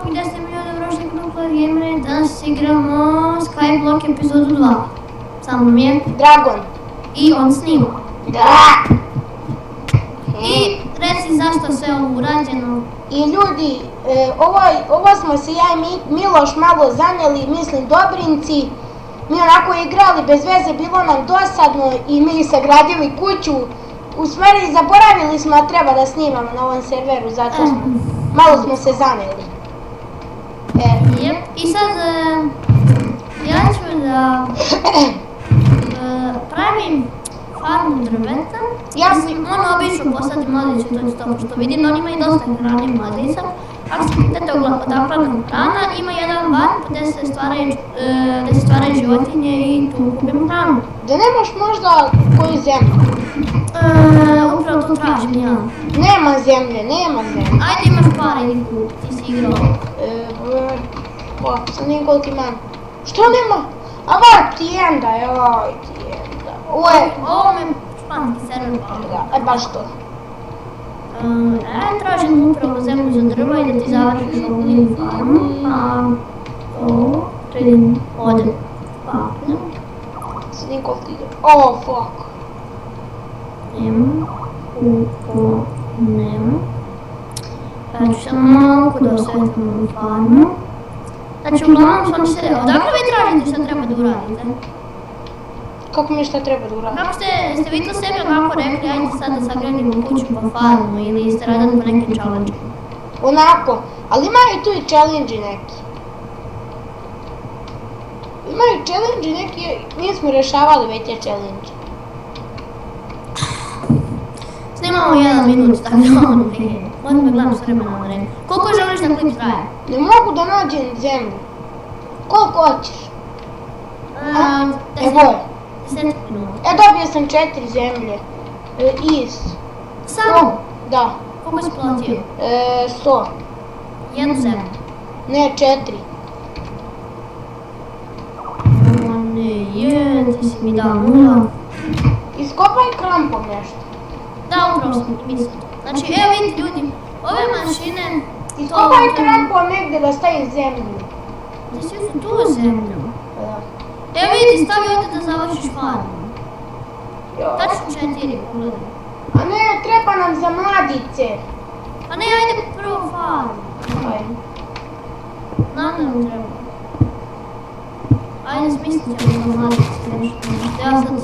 pozdrav, 10 milijuna vrošnih grupla gamere, danas igramo Skyblock epizodu 2. Samo mi je Dragon. I on snima. Da! I reci zašto sve ovo urađeno. I ljudi, ovo smo se ja i Miloš malo zanijeli, mislim Dobrinci. Mi onako igrali bez veze, bilo nam dosadno i mi sagradili kuću. U stvari zaboravili smo da treba da snimamo na ovom serveru, zato smo malo smo se zanijeli. I sad ja ću da pravim farmu drveta. Obično posadim mladiće, to je to, pošto vidim da on ima i dosta hrane mladica. Ako se pitate odakle nam hrana, ima jedan varp gdje se stvaraju životinje i tu kupimo hranu. Da nemaš možda koju zemlju? Upravo to tražim ja. Nema zemlje, nema zemlje. Ajde imaš pare, idi kup, ti si igrao. Sad nijem koliko imam. Što nema? A varp ti jenda, joj ti jenda. Ovo mi je španski server pa. Baš to. Tražim upravo zemlju za drva i da ti završiš ovu mini farmu, a to vidim ovdje papir. Sad nijem koliko ide. Oh, fuck. Nema. Ja ću samo malo da osvetim ovu farmu. Znači, uglavnom su oni se... Odakle vi tražite šta treba da uradite? Kako mi šta treba da uradite? Kako ste vi to sebi onako rekli, ajde sad da sagradimo kuću pa farmu ili ste radili po nekim challenge? Onako, ali imaju tu i challenge neki. Imaju challenge neki, mi smo rešavali već te challenge. Snimamo 1 minut, tako da ono je. Moram da gledam s vremena na vreme. Koliko želiš da klip traje? Ne mogu da nađem zemlju. Koliko hoćeš? 10 minuta. Dobio sam 4 zemlje. Samo? Da. Koliko si platio? 100. Jednu zemlju? Ne, 4. Ti si mi dao 0. Iskopaj krampom nešto. Da, upravo sam mislio. Znači, evo vidite ljudi, ove mašine... Iskopaj krampom negdje da stavi zemlju. Da si uzeti tu zemlju? Evo vidite, stavi ovdje da završiš farmu. Tačno 4, pogledaj. A ne, treba nam za mladice. A ne, ajde prvo farmu. Znam da nam treba. Ajde, smislit ćemo za mladice nešto. Ja sad...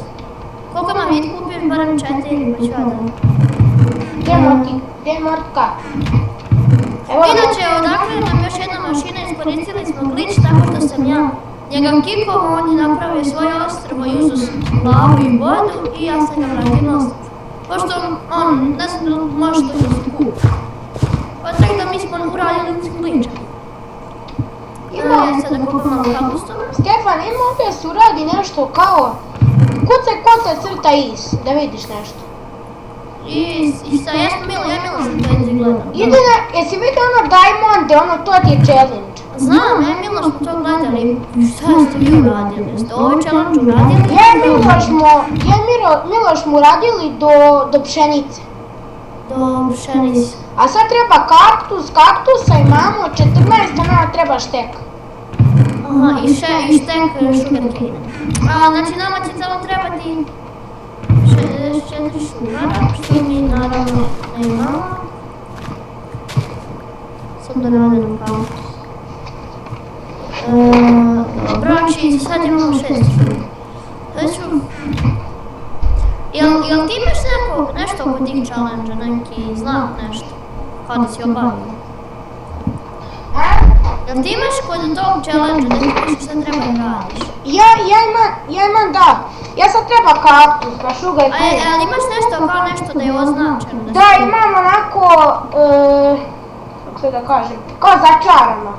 Koliko imam vid kupim, barem 4, pa ću ja da... Gdje motka? Inače, odakle nam još jedna mašina, iskoristili smo glitch tako što sam ja njega kikao, on je napravio svoje ostrvo i uzu glavu i vodu i ja sam ga vratio na ostrvo. Pošto on, ne znam da može to da se kupi. Pa tako da mi smo uradili glitcha. Ja sada kupim malo kapustu. Stefan, ima ovdje se uradi nešto kao... Kucaj kota crta is, da vidiš nešto. I sa jesmo Milo, ja Milo sam to izgledam. Jesi vidio ono Diamonde, ono to ti je challenge? Znam, ja Milo smo to gledali. Šta ste vi uradili? Jeste ovo challenge uradili? Miloš mu uradili do pšenice. Do pšenice. A sad treba kaktusa imamo 14, a nama treba šteka. Aha, i štek sugarcane. Znači nama će samo trebati 4 šugara, što mi naravno nemamo. Sad da radimo kaktus. Dobro, znači sad imamo 6 šugara. Jel ti imaš nešto oko tih challenge-a, neki znak nešto? Kada si obavio? Jel ti imaš kod tog challenge-a da ti piše šta treba da radiš? Ja imam da. Ja sad treba kaktus, pa šugaj tu. Ali imaš nešto kao nešto da je označeno? Da, imam onako, kako se da kažem, kao začarano.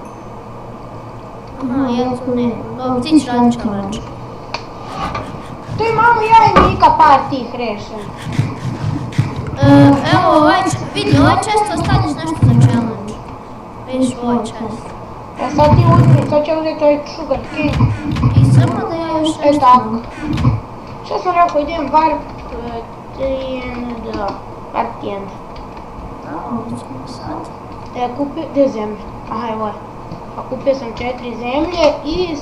Aha, ja tu ne. Dobro, ti ćeš raditi challenge. Tu imamo ja i Mika par tih rešen. Evo, vidi, ovaj često ostaviš nešto za challenge. Vidiš ovaj čest. Sad ti uzmi, sad ću uzeti ovaj sugarcane. I samo da ja još nešto... tako. Što sam rekao, idem warp da, warp 1. Da, ovo ćemo sad. Kupi, gdje je zemlja? Aha, evo je. A kupio sam 4 zemlje iz...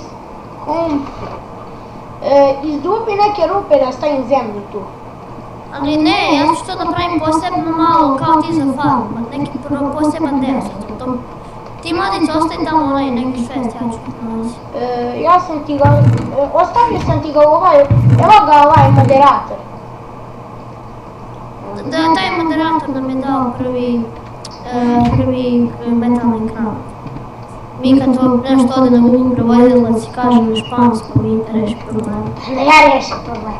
izdubi neke rupe da stavim zemlju tu. Ali ne, ja ću to napravim posebno malo, kao ti za farmu, neki poseban deo za to. Ti mladice ostaje tamo onaj neki šest, ja ću naći. Ja sam ti ga, ostavio sam ti ga u ovaj, evo ga ovaj moderator. Da, taj moderator nam je dao prvi metalni kran. Mi kad to nešto ode na Google prevodilac i kaže na španskom i reši problem. Ja rešim problem.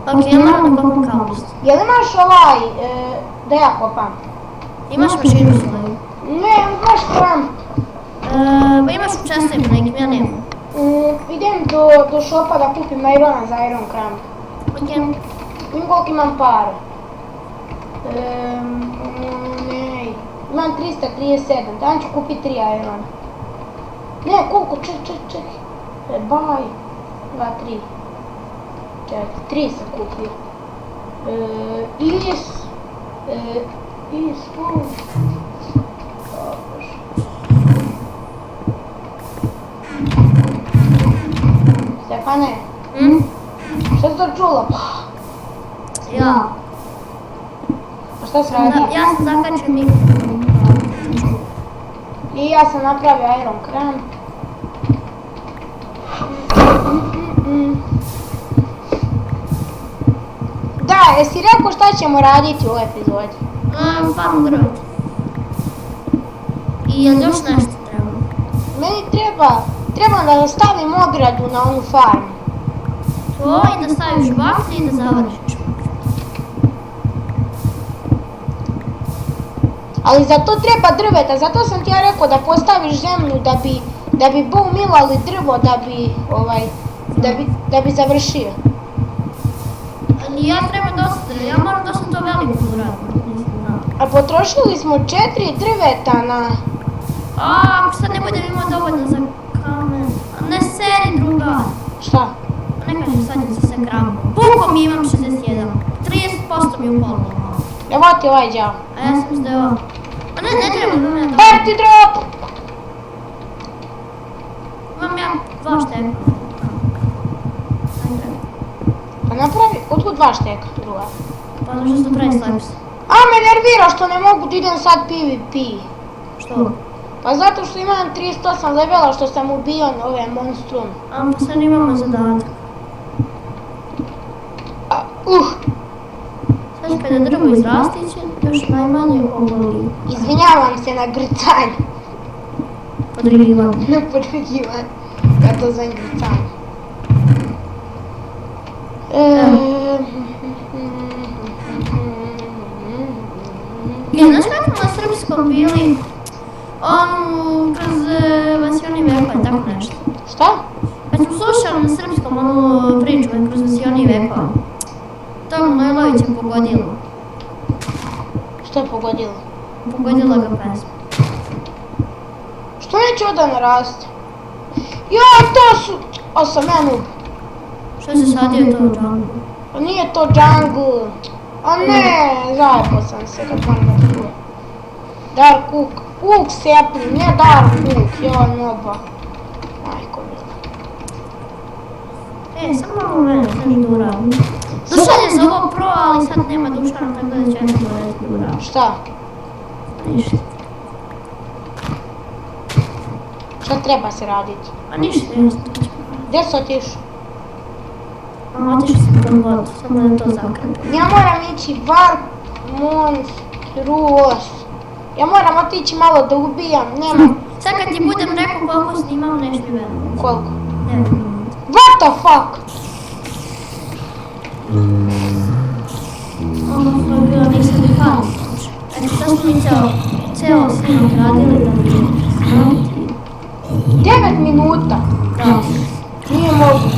Ok, ja moram da kopam kablist. Jel imaš ovaj, da ja kopam? Imaš mašinu svoju? Ne, imaš kram. Pa imaš u čestovima nekim, ja nemam. Idem do šopa da kupim irona za iron kram. Ok. Vidim koliko imam pare. Ne, imam 337, dan ću kupiti 3 irona. Ne, koliko, ček. Baj. 2, 3. 4, 3 sam kupio. Stefane, šta si to čula? Ja. A šta si radio? Ja sam zakačio mikrofon. I ja sam napravio iron kran. Da, jesi rekao šta ćemo raditi u ovoj epizodi? Farmu drveta. I jel još nešto treba? Meni treba da stavim ogradu na onu farmu. To i da staviš baklje i da završiš baklje. Ali za to treba drveta, zato sam ti ja rekao da postaviš zemlju da bi umilali drvo, da bi završio. Ali ja treba dosta drveta, ja moram dosta to veliko uraditi. A potrošili smo 4 drveta na... Ako sad ne budem imao dovoljno za kamen, a ne seri druga. Šta? Ne kažem sad da se kramam. Bukom imam 61, 30% mi je upalo. Evo ti ovaj džav. A ja sam zdeo. A ne treba da me Bar ti drop! Imam ja 2 šteka. Pa napravi, otkud 2 šteka druga? Pa zato što sam pravi slajpis. A me nervira što ne mogu da idem sad PvP. Što? Pa zato što imam 38 levela što sam ubio ove monstrum. A pa sad imamo zadatak. Sad kada drvo izrasti će još najmanje oboli. Izvinjavam se na grcanju. Podrigivanje. Na podrigivanje. Ja to zovem grcanje. Znaš kako na srpskom bili kroz vasioni vekova, tako nešto? Šta? Kad smo slušali na srpskom onu priču kroz vasioni vekova, to Manojlović je pogodilo. Što je pogodilo? Pogodila ga pesma. Što neće ovdje naraste? Ja, to su... O, sam ja noob. Što se sadio to u džanglu? Pa nije to jungle. A ne, zajebao sam se kad moram da čujem. Dark Cook. Cook sepli, nije Dark Cook. Joj, noba. Majko mila. Samo malo mene, nešto da uradim. Dušan je za ovo pro, ali sad nema Dušana, tako da ću ja nešto da uradim. Šta? Ništa. Šta treba se raditi? Pa ništa, jasno to ćemo raditi. Gdje si otišao? Otišao sam pod vodu, samo da to zakrepim. Ja moram ići Warp Monstruos. Ja moram otići malo da ubijam, nema... Sad kad ti budem rekao koliko snimam, nešto mi verujem. Koliko? 9 minuta. What the fuck? Ovo je bilo nisam ni farm. Eto, sad smo mi ceo snimak radili da bi snimati. 9 minuta? Da. Nije moguće.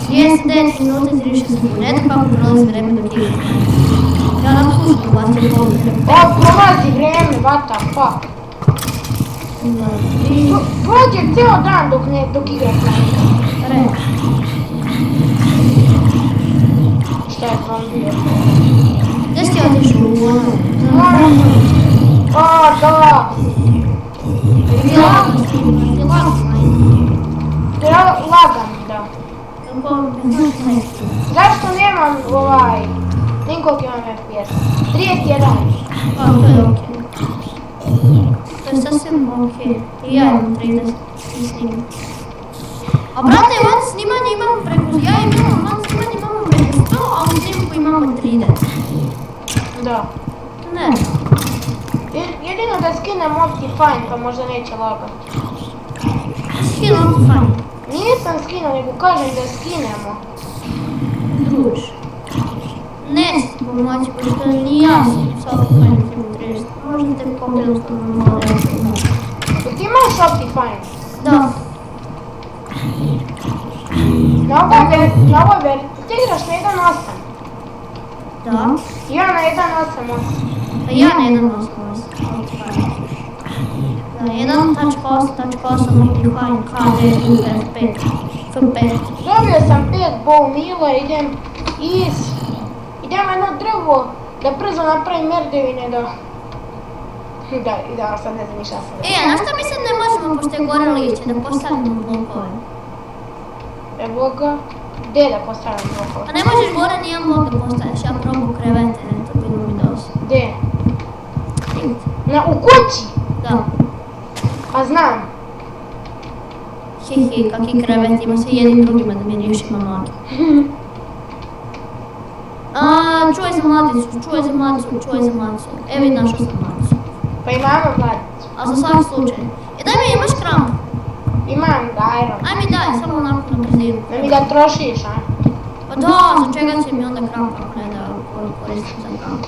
39 minuta i 36 sekundi. Eto kako prolazi vreme dok igram. Ja nam slušam bacio polu vreme. O, prolazi vreme, what the fuck? Prođe cijelo dan dok igraš na Re. Šta je to bio? Gdje si otišao u ono? O, da! Ti lagan stream, ti lagan ajde. Lagan, da. Zašto nemam koliko imam FPS? 31. A, to je okej. To je sasvim okej. I ja imam 30 i snimam. A brate, van snimanje imamo preko, ja i Milan van snimanje imamo preko 100, a u snimku imamo 30. Da. Ne. Jedino da skinem Optifine pa možda neće lagati. Skin Optifine. Nisam skinuo, nego kažem da skinemo. Druž. Neće ti pomoći, pošto ni ja sa Optifine imam 30. Možda te pogledam što mi malo reći. Ti imaš Optifine? Da. Na ovoj verziji, ti igraš na 1.8? Da. Ja na 1.8.8. Pa ja na 1.8.8. Na 1.8.8 Optifine HD UF5. Dobio sam 5 bow mila, idem jedno drvo da brzo napravim merdevine da sad ne znam ništa sam. A na što mi sad ne možemo, pošto je gore lišće, da postavimo blokove? Evo ga, gdje da postavim blokove? Pa ne možeš gore nijedan blok da postaviš, ja probu krevete, to bilo mi dosta. Gdje? U kući? Da. Pa znam. Hihi, kakvi krevet, ima se jednim drugima da mi riješimo noge. Čuvaj za mladicu. Evo i našao sam mladicu. Pa imamo mladicu. A za svaki slučaj. Daj mi, imaš kramp? Imam, daj. Aj mi daj, samo onako na brzinu. Da mi ga trošiš, a? Pa da, za čega će mi onda kramp, ako ne da koristim za kramp.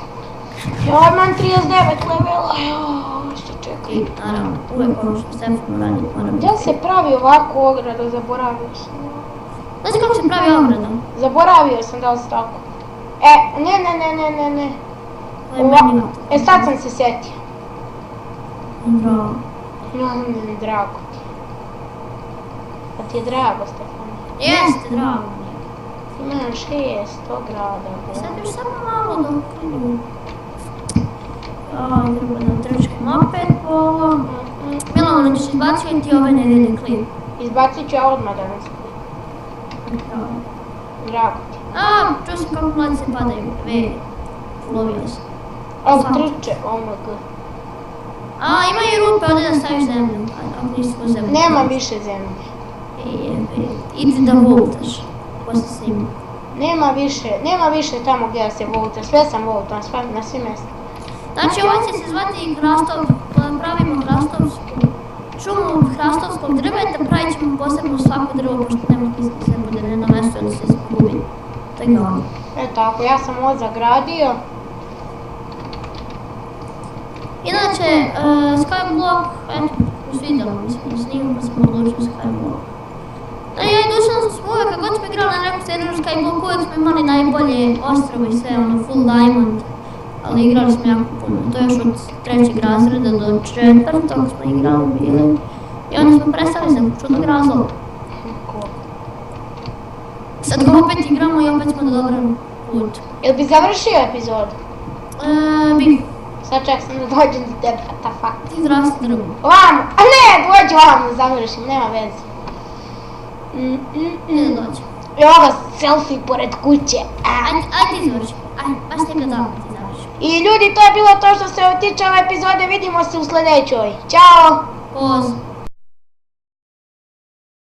Ja imam 39 levela, što čekaj. I naravno, uvijek ono što Stefano radi, mora biti. Gdje se pravi ovako ograda, zaboravio sam. Znaš kako se pravi ograda? Zaboravio sam da li se tako. Ne. Sad sam se setio. Drago. Drago ti. Pa ti je drago, Stefano? Jeste, drago mi je. Imam 6 ograda. Sad još samo malo dok idem. Idemo da trčkam opet po ovom. Milan, ćeš izbaciti ove nedeljni klip? Izbacit ću ja odmah danas klip. Drago ti. Čuo sam kako mladice padaju. Vidi, ulovio sam. Trče, omg. Ima i rupe, ovdje da staviš zemlju. Ako nisi ko zemlju. Nemam više zemlje. Idi da voltaš. Posle snima. Nema više tamo gdje da se volta. Sve sam volta, na svim mjestima. Znači ovo će se zvati hrastov, pravimo šumu hrastovskog drveta, pravit ćemo posebno svako drvo, pošto ne može da se bude na jednom mjestu ili se izgubi. To je glavno. Tako, ja sam ovo zagradio. Inače, Skyblock, svidjelo mi se na snimu, pa smo odlučili Skyblock. Ja i Dušan smo uvijek, kako smo igrali na nekom serveru Skyblock, uvijek smo imali najbolje ostrovo i sve, full diamond. Ali igrali smo jako puno, to je još od 3. razreda do 4. smo igrali bili. I onda smo prestali za čudnog razloga. Sad ga opet igramo i opet smo na dobrom putu. Jel bi završio epizodu? Bi. Sad ček sam da dođem do tebe, ta fakt. Ti zrasti drvo. Vamo, a ne, dođi vamo da završim, nema veze. Ide dođe. Evo ga selfie pored kuće. Ajde ti završi, ajde, baš te gledamo ti završi. I ljudi, to je bilo to što se tiče ove epizode, vidimo se u sljedećoj. Ćao! Poz.